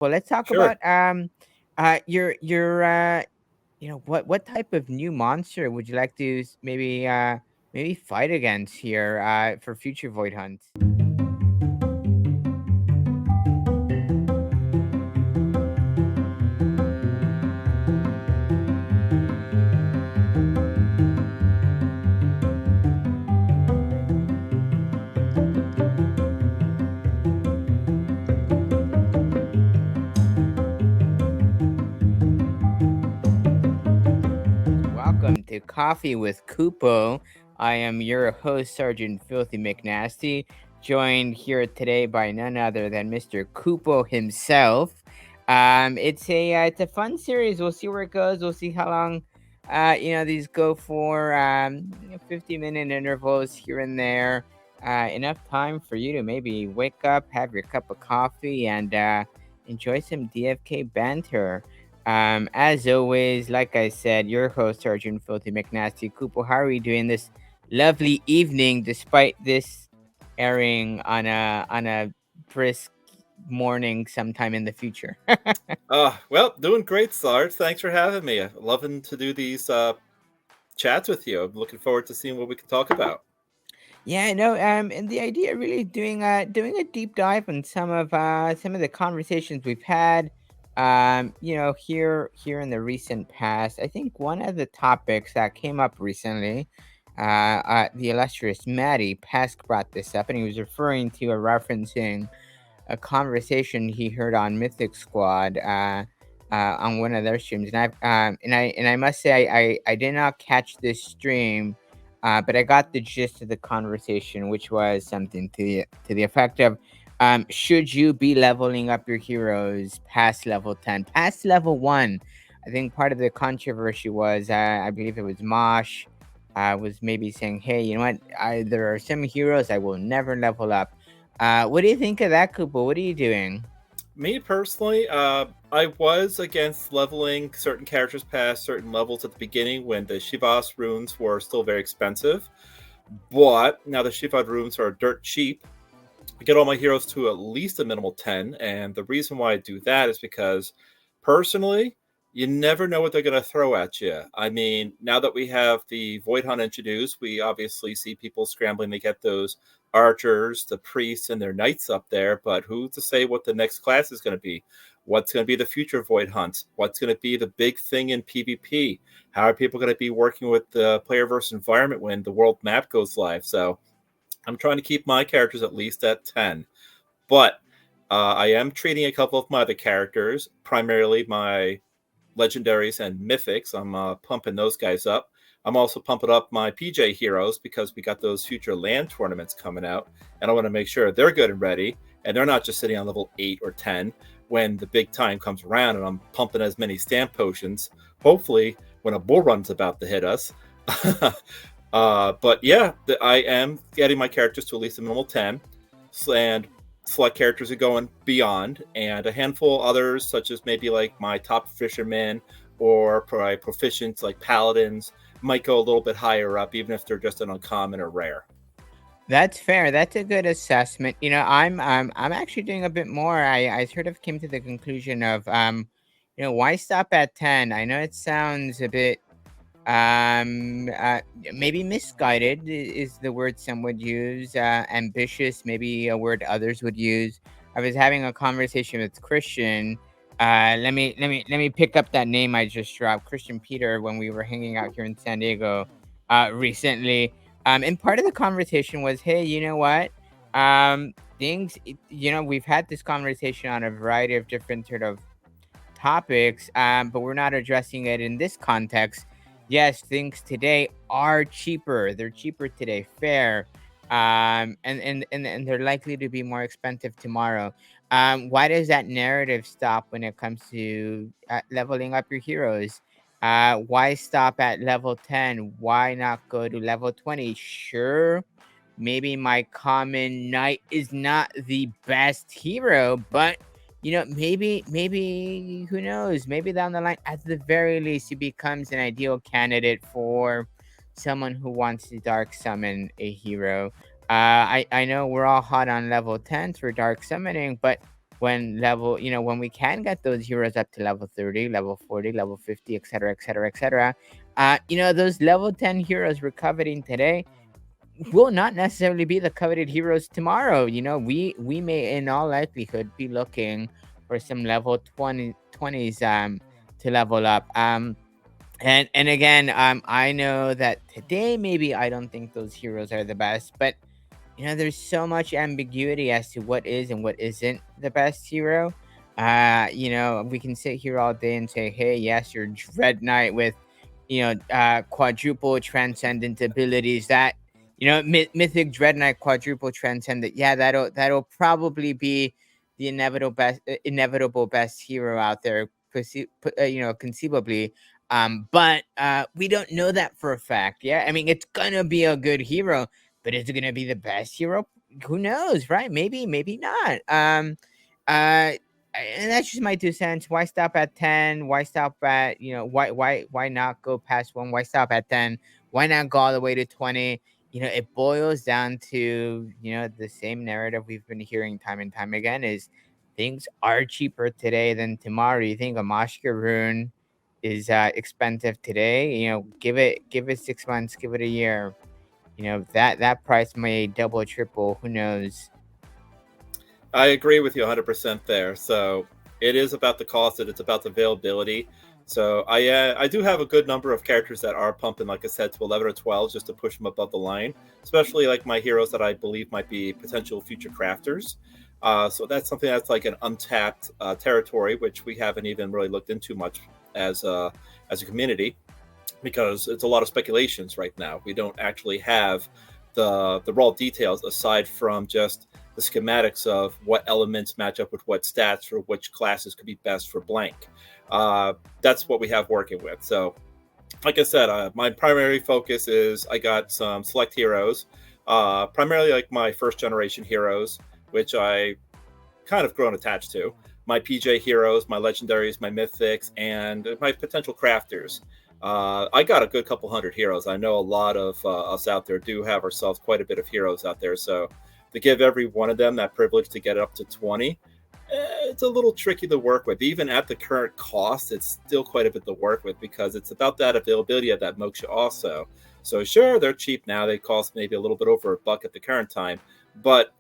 Well, let's talk Sure. about your what type of new monster would you like to maybe fight against here for future void hunts? Welcome to Coffee with Kupo. I am your host, Sergeant Filthy McNasty, joined here today by none other than Mr. Kupo himself. It's a fun series. We'll see where it goes. We'll see how long these go for. 50-minute intervals here and there. Enough time for you to maybe wake up, have your cup of coffee, and enjoy some DFK banter. As always, like I said, your host, Sergeant Filthy McNasty Cooper. How are you doing this lovely evening, despite this airing on a brisk morning sometime in the future? Well, doing great, Sarge. Thanks for having me. Loving to do these chats with you. I'm looking forward to seeing what we can talk about. Yeah, no, and the idea really doing a deep dive on some of the conversations we've had, here in the recent past. I think one of the topics that came up recently, the illustrious Maddie Pesk brought this up, and he was referring to or referencing a conversation he heard on Mythic Squad, on one of their streams, and I must say I did not catch this stream, but I got the gist of the conversation, which was something to the effect of, should you be leveling up your heroes past level 10, past level 1? I think part of the controversy was, I believe it was Mosh, was maybe saying, hey, you know what? There are some heroes I will never level up. What do you think of that, Koopa? What are you doing? Me personally, I was against leveling certain characters past certain levels at the beginning when the Shivas runes were still very expensive. But now the Shivad runes are dirt cheap. I get all my heroes to at least a minimal 10. And the reason why I do that is because personally, you never know what they're going to throw at you. I mean, now that we have the Void Hunt introduced, we obviously see people scrambling to get those archers, the priests, and their knights up there. But who's to say what the next class is going to be? What's going to be the future Void Hunt? What's going to be the big thing in PvP? How are people going to be working with the player versus environment when the world map goes live? So I'm trying to keep my characters at least at 10. But I am treating a couple of my other characters, primarily my legendaries and mythics. I'm pumping those guys up. I'm also pumping up my PJ heroes because we got those future land tournaments coming out, and I want to make sure they're good and ready, and they're not just sitting on level 8 or 10 when the big time comes around, and I'm pumping as many stamp potions. Hopefully, when a bull run's about to hit us. But yeah, I am getting my characters to at least a minimal 10, and select characters are going beyond, and a handful others, such as maybe like my top fishermen or my proficients like paladins, might go a little bit higher up, even if they're just an uncommon or rare. That's fair. That's a good assessment. I'm actually doing a bit more. I sort of came to the conclusion of, why stop at 10? I know it sounds a bit maybe misguided is the word some would use. Ambitious, maybe a word others would use. I was having a conversation with Christian. Let me pick up that name I just dropped, Christian Peter, when we were hanging out here in San Diego recently. And part of the conversation was, hey, you know what? We've had this conversation on a variety of different sort of topics, but we're not addressing it in this context. Yes, things today are cheaper. They're cheaper today, fair. And they're likely to be more expensive tomorrow. Why does that narrative stop when it comes to leveling up your heroes? Why stop at level 10? Why not go to level 20? Sure, maybe my common knight is not the best hero, but maybe who knows? Maybe down the line, at the very least, he becomes an ideal candidate for someone who wants to dark summon a hero. I know we're all hot on level 10 for dark summoning, but when we can get those heroes up to level 30, level 40, level 50, etc., etc., etc. Those level 10 heroes we're coveting today will not necessarily be the coveted heroes tomorrow. We may in all likelihood be looking for some level 20s to level up. And again, I know that today maybe I don't think those heroes are the best, but there's so much ambiguity as to what is and what isn't the best hero. We can sit here all day and say, hey, yes, you're Dread Knight with, quadruple transcendent abilities. That, Mythic Dread Knight quadruple transcendent. Yeah, that'll probably be the inevitable best hero out there, conceivably. But we don't know that for a fact. Yeah, I mean, it's gonna be a good hero, but is it gonna be the best hero? Who knows, right? Maybe, maybe not. Uh, and that's just my 2 cents. Why stop at 10? Why stop at why not go past 1? Why stop at 10? Why not go all the way to 20? It boils down to the same narrative we've been hearing time and time again: is things are cheaper today than tomorrow. You think a Mashka rune is expensive today? Give it 6 months, give it a year. That price may double, triple. Who knows? I agree with you 100% there. So it is about the cost and it's about the availability. So I do have a good number of characters that are pumping, like I said, to 11 or 12 just to push them above the line, especially like my heroes that I believe might be potential future crafters. So that's something that's like an untapped territory, which we haven't even really looked into much as a community, because it's a lot of speculations right now. We don't actually have the raw details aside from just the schematics of what elements match up with what stats for which classes could be best for blank. That's what we have working with. So, like I said, my primary focus is I got some select heroes, primarily like my first generation heroes, which I kind of grown attached to. My PJ heroes, my legendaries, my mythics, and my potential crafters. I got a good couple hundred heroes. I know a lot of us out there do have ourselves quite a bit of heroes out there. So to give every one of them that privilege to get up to 20, it's a little tricky to work with. Even at the current cost, it's still quite a bit to work with because it's about that availability of that moksha also. So sure, they're cheap now. They cost maybe a little bit over $1 at the current time. But,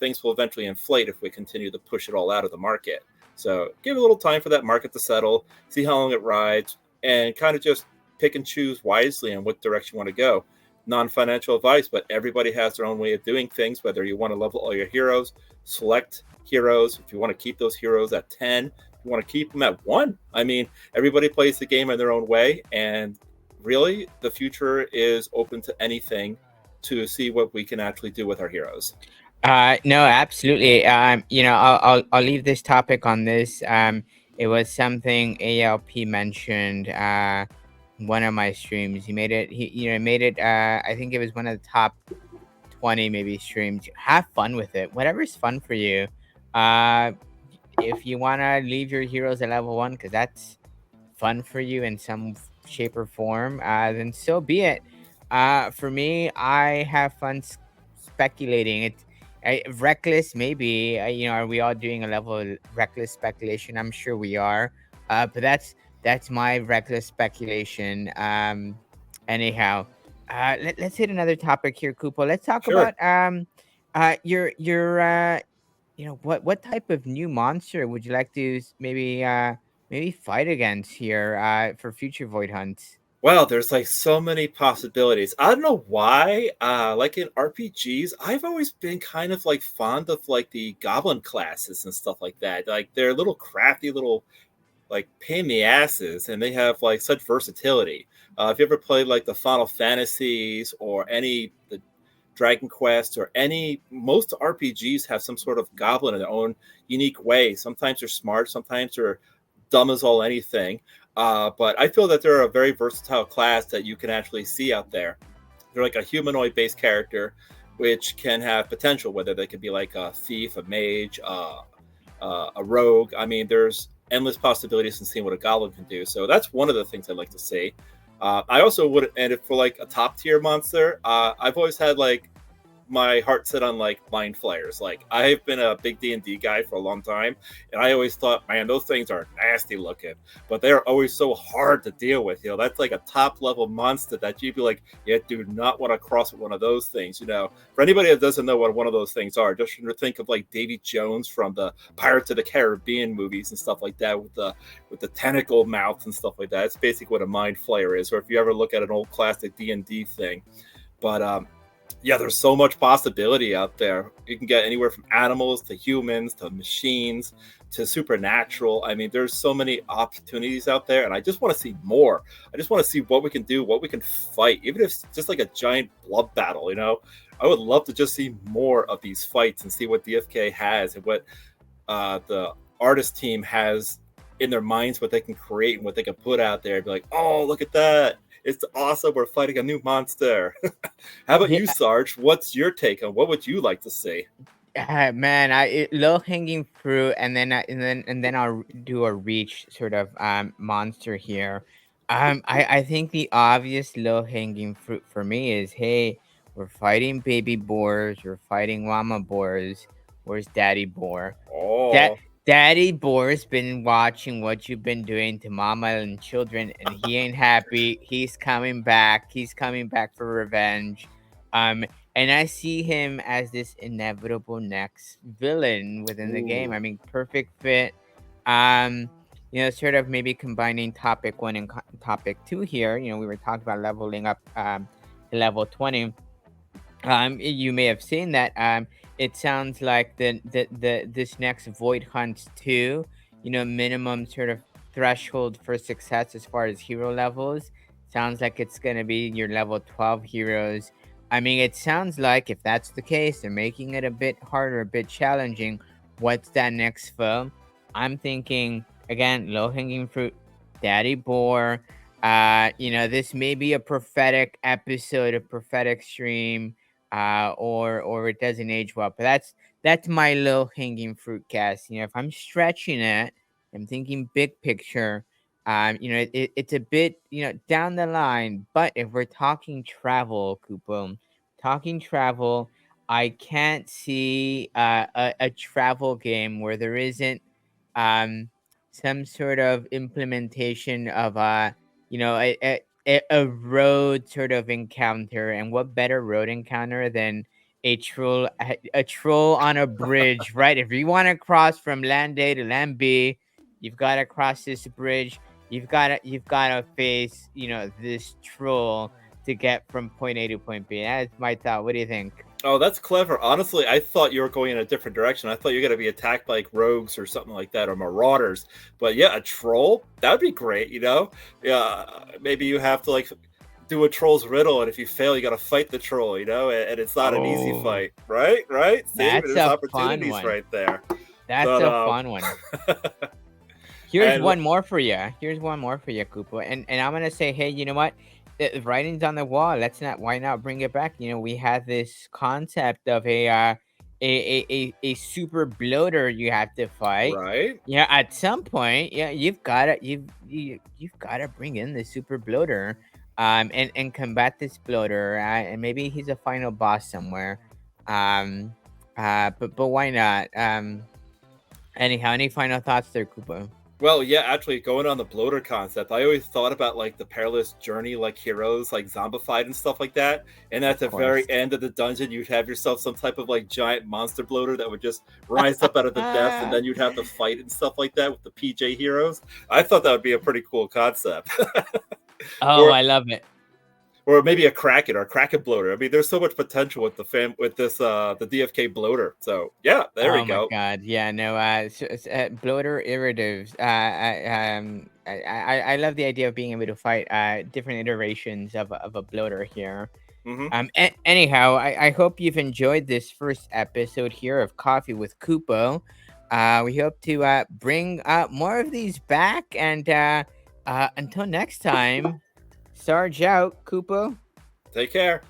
things will eventually inflate if we continue to push it all out of the market. So give it a little time for that market to settle, see how long it rides, and kind of just pick and choose wisely in what direction you want to go. Non-financial advice, but everybody has their own way of doing things, whether you want to level all your heroes, select heroes, if you want to keep those heroes at 10, if you want to keep them at 1. I mean, everybody plays the game in their own way, and really, the future is open to anything to see what we can actually do with our heroes. No, absolutely. I'll leave this topic on this. It was something ALP mentioned. One of my streams. He made it. He made it. I think it was one of the top 20 maybe streams. Have fun with it. Whatever's fun for you. Uh, if you wanna leave your heroes at level 1, because that's fun for you in some shape or form, then so be it. For me, I have fun speculating. It's reckless, maybe. Are we all doing a level of reckless speculation? I'm sure we are. But that's my reckless speculation. Anyhow, let's hit another topic here, Kupo. Let's talk Sure. about your what type of new monster would you like to maybe fight against here for future void hunts? Wow, there's like so many possibilities. I don't know why. Like in RPGs, I've always been kind of like fond of like the goblin classes and stuff like that. Like they're little crafty little like pain in the asses, and they have like such versatility. If you ever played like the Final Fantasies or any the Dragon Quest or any most RPGs have some sort of goblin in their own unique way. Sometimes they're smart, sometimes they're dumb as all anything. But I feel that they're a very versatile class that you can actually see out there. They're like a humanoid based character, which can have potential, whether they could be like a thief, a mage, a rogue. I mean, there's endless possibilities in seeing what a goblin can do. So that's one of the things I'd like to see. I also would, and if for like a top tier monster, I've always had like my heart set on like mind flayers. Like I've been a big D&D guy for a long time, and I always thought, man, those things are nasty looking, but they're always so hard to deal with. That's like a top level monster that you'd be like, yeah, do not want to cross with one of those things. For anybody that doesn't know what one of those things are, just think of like Davy Jones from the Pirates of the Caribbean movies and stuff like that, with the tentacle mouths and stuff like that. It's basically what a mind flayer is. Or if you ever look at an old classic D&D thing, but yeah, there's so much possibility out there. You can get anywhere from animals to humans to machines to supernatural. I mean, there's so many opportunities out there, and I just want to see more. I just want to see what we can do, what we can fight, even if it's just like a giant blood battle. I would love to just see more of these fights and see what DFK has and what the artist team has in their minds, what they can create and what they can put out there. Be like, oh, look at that. It's awesome. We're fighting a new monster. How about Yeah, you, Sarge? What's your take on what would you like to see? man, low hanging fruit, and then I'll do a reach sort of monster here. I think the obvious low hanging fruit for me is, hey, we're fighting baby boars, we're fighting mama boars. Where's Daddy Boar? That Oh, Daddy Boar's been watching what you've been doing to mama and children, and he ain't happy. He's coming back. He's coming back for revenge. Um, and I see him as this inevitable next villain within the game. ooh, I mean, perfect fit. Um, sort of maybe combining topic one and topic two here. We were talking about leveling up to level 20. You may have seen that. It sounds like the this next Void Hunt 2, minimum sort of threshold for success as far as hero levels. Sounds like it's gonna be your level 12 heroes. I mean, it sounds like if that's the case, they're making it a bit harder, a bit challenging. What's that next foe? I'm thinking again, low hanging fruit, Daddy Boar. This may be a prophetic episode, a prophetic stream, or it doesn't age well. But that's my low hanging fruit cast. If I'm stretching it, I'm thinking big picture. It's a bit down the line. But if we're talking travel, Kupo, talking travel, I can't see a travel game where there isn't um some sort of implementation of a road sort of encounter. And what better road encounter than a troll on a bridge, right? If you want to cross from land A to land B, you've got to cross this bridge. You've got to face this troll to get from point A to point B. That's my thought. What do you think? oh, that's clever. Honestly, I thought you were going in a different direction. I thought you were going to be attacked by like rogues or something like that, or marauders. But yeah, a troll, that'd be great. Yeah, maybe you have to like do a troll's riddle, and if you fail, you got to fight the troll. And it's not an easy Oh, fight, right? Right? See, that's there's a fun opportunities one. right there. That's But a fun one. Here's and one more for you. Here's one more for you, Koopa. And I'm gonna say, hey, you know what? The writing's on the wall. Let's not. Why not bring it back? We had this concept of a super bloater you have to fight. right. Yeah, at some point, yeah, you've gotta bring in the super bloater, and combat this bloater. And maybe he's a final boss somewhere. Um, but why not? Anyhow, any final thoughts there, Koopa? Well, yeah, actually, going on the bloater concept, I always thought about like the perilous journey, like heroes, like zombified and stuff like that. And at Of the course. very end of the dungeon, you'd have yourself some type of like giant monster bloater that would just rise up out of the depths, and then you'd have to fight and stuff like that with the PJ heroes. I thought that would be a pretty cool concept. Oh, or I love it. or maybe a kraken or a kraken bloater. I mean, there's so much potential with the DFK bloater. So yeah, there we Oh my go. god. Yeah, no, bloater irritatives. I love the idea of being able to fight different iterations of a bloater here. Hmm. Anyhow, I hope you've enjoyed this first episode here of Coffee with Kupo. We hope to bring more of these back, and until next time, Sarge out, Kupo. Take care.